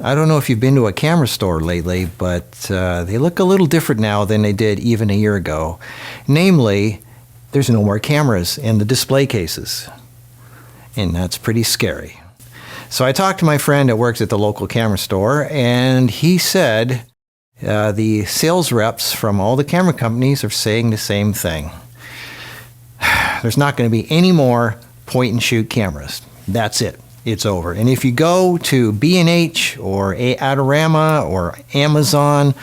I don't know if you've been to a camera store lately, but they look a little different now than they did even a year ago. Namely, there's no more cameras in the display cases, and that's pretty scary. So I talked to my friend that works at the local camera store, and he said the sales reps from all the camera companies are saying the same thing. There's not going to be any more point-and-shoot cameras. That's it. It's over. And if you go to B&H or Adorama or Amazon,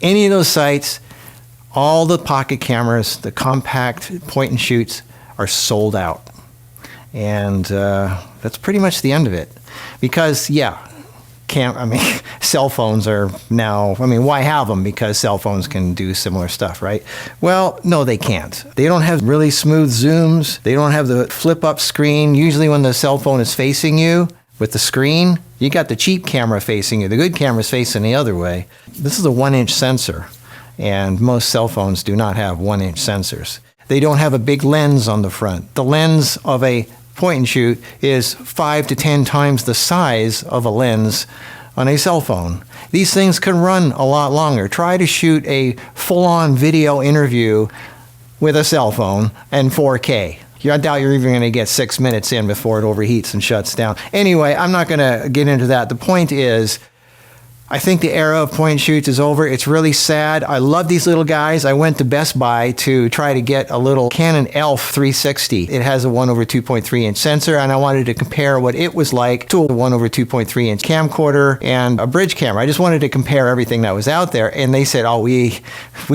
any of those sites, all the pocket cameras, the compact point-and-shoots are sold out. And that's pretty much the end of it. Because, cell phones are now, why have them? Because cell phones can do similar stuff, right? Well, no, they can't. They don't have really smooth zooms. They don't have the flip-up screen. Usually when the cell phone is facing you with the screen, you got the cheap camera facing you. The good camera is facing the other way. This is a 1-inch sensor, and most cell phones do not have 1-inch sensors. They don't have a big lens on the front. The lens of a point and shoot is 5 to 10 times the size of a lens on a cell phone. These things can run a lot longer. Try to shoot a full-on video interview with a cell phone and 4K. I doubt you're even going to get 6 minutes in before it overheats and shuts down. Anyway, I'm not going to get into that. The point is, I think the era of point and shoots is over. It's really sad. I love these little guys. I went to Best Buy to try to get a little Canon ELPH 360. It has a 1/2.3-inch sensor, and I wanted to compare what it was like to a 1/2.3-inch camcorder and a bridge camera. I just wanted to compare everything that was out there, and they said, "Oh, we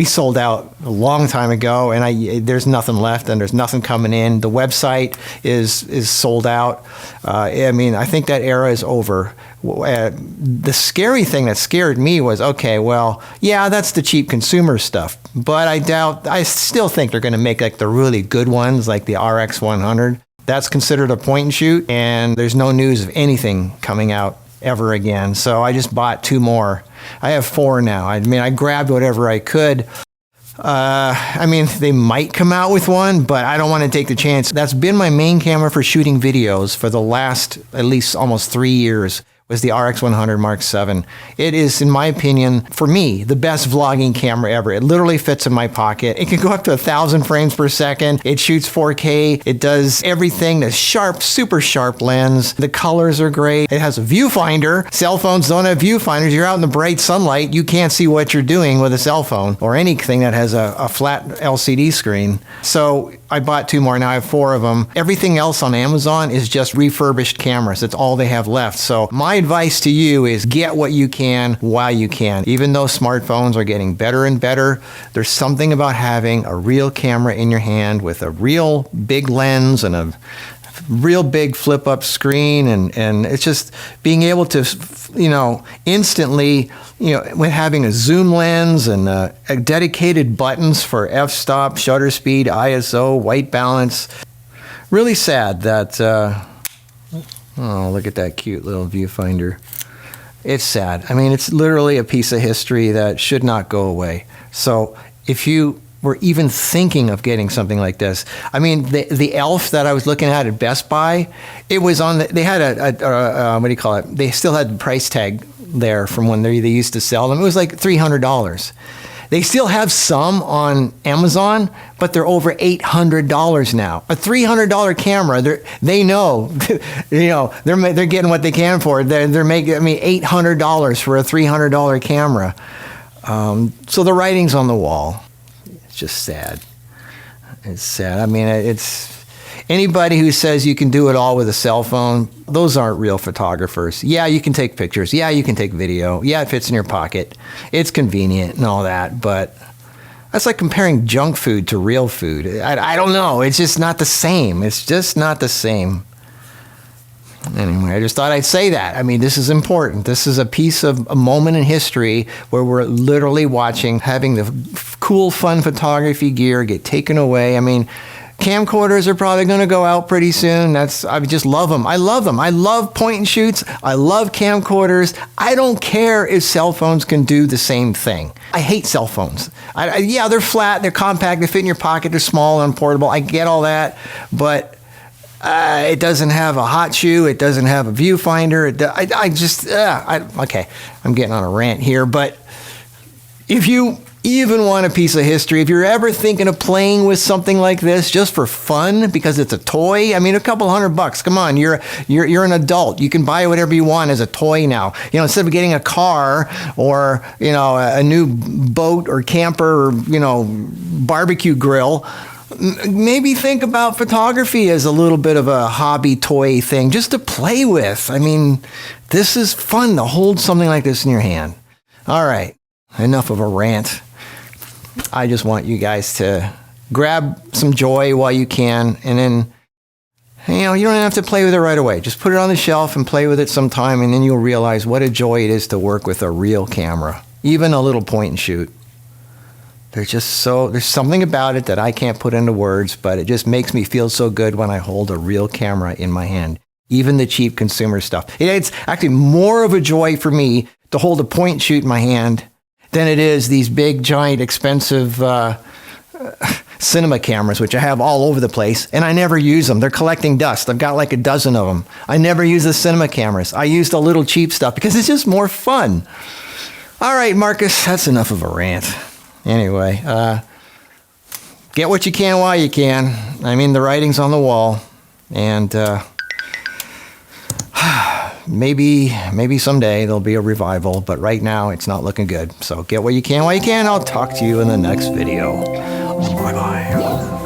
sold out a long time ago, and there's nothing left, and there's nothing coming in. The website is sold out." I think that era is over. The scary thing that scared me was, okay, well, yeah, that's the cheap consumer stuff, but I still think they're going to make like the really good ones, like the RX 100. That's considered a point and shoot, and there's no news of anything coming out ever again. So I just bought 2 more. I have 4 now. I grabbed whatever I could. They might come out with one, but I don't want to take the chance. That's been my main camera for shooting videos for the last at least almost 3 years. Was the RX 100 Mark VII. It is, in my opinion, for me, the best vlogging camera ever. It literally fits in my pocket. It can go up to 1,000 frames per second. It shoots 4K. It does everything. The sharp, super sharp lens. The colors are great. It has a viewfinder. Cell phones don't have viewfinders. You're out in the bright sunlight. You can't see what you're doing with a cell phone or anything that has a flat LCD screen. So I bought 2 more. Now I have 4 of them. Everything else on Amazon is just refurbished cameras. That's all they have left. So my advice to you is get what you can while you can. Even though smartphones are getting better and better, there's something about having a real camera in your hand with a real big lens and a real big flip-up screen, and it's just being able to, instantly, with having a zoom lens and a dedicated buttons for f-stop, shutter speed, ISO, white balance. Really sad that, oh, look at that cute little viewfinder. It's sad. It's literally a piece of history that should not go away. So if you were even thinking of getting something like this, the ELPH that I was looking at Best Buy, it was on, they had they still had the price tag there from when they used to sell them. It was like $300. They still have some on Amazon, but they're over $800 now. A $300 camera, they know, they're getting what they can for it. They're making $800 for a $300 camera. So the writing's on the wall. It's just sad. It's sad. It's anybody who says you can do it all with a cell phone, those aren't real photographers. Yeah, you can take pictures. Yeah, you can take video. Yeah, it fits in your pocket. It's convenient and all that, but that's like comparing junk food to real food. I don't know. It's just not the same. It's just not the same. Anyway, I just thought I'd say that. This is important. This is a moment in history where we're literally having the cool, fun photography gear get taken away. Camcorders are probably going to go out pretty soon. I just love them. I love them. I love point and shoots. I love camcorders. I don't care if cell phones can do the same thing. I hate cell phones. Yeah, they're flat, they're compact, they fit in your pocket, they're small and portable. I get all that, but It doesn't have a hot shoe. It doesn't have a viewfinder. Okay, I'm getting on a rant here, but if you even want a piece of history, if you're ever thinking of playing with something like this just for fun because it's a toy, I mean, a couple $100, come on, you're an adult. You can buy whatever you want as a toy now. You know, instead of getting a car or, you know, a new boat or camper or, you know, barbecue grill, maybe think about photography as a little bit of a hobby toy thing just to play with. I mean, this is fun to hold something like this in your hand. All right, enough of a rant. I just want you guys to grab some joy while you can, and then, you know, you don't have to play with it right away. Just put it on the shelf and play with it sometime, and then you'll realize what a joy it is to work with a real camera, even a little point and shoot. There's something about it that I can't put into words, but it just makes me feel so good when I hold a real camera in my hand, even the cheap consumer stuff. It's actually more of a joy for me to hold a point and shoot in my hand than it is these big, giant, expensive cinema cameras, which I have all over the place, and I never use them. They're collecting dust. I've got like a dozen of them. I never use the cinema cameras. I use the little cheap stuff because it's just more fun. All right, Marcus, that's enough of a rant. Anyway, get what you can while you can. I mean, the writing's on the wall, and maybe someday there'll be a revival, but right now it's not looking good. So get what you can while you can. I'll talk to you in the next video. Bye-bye.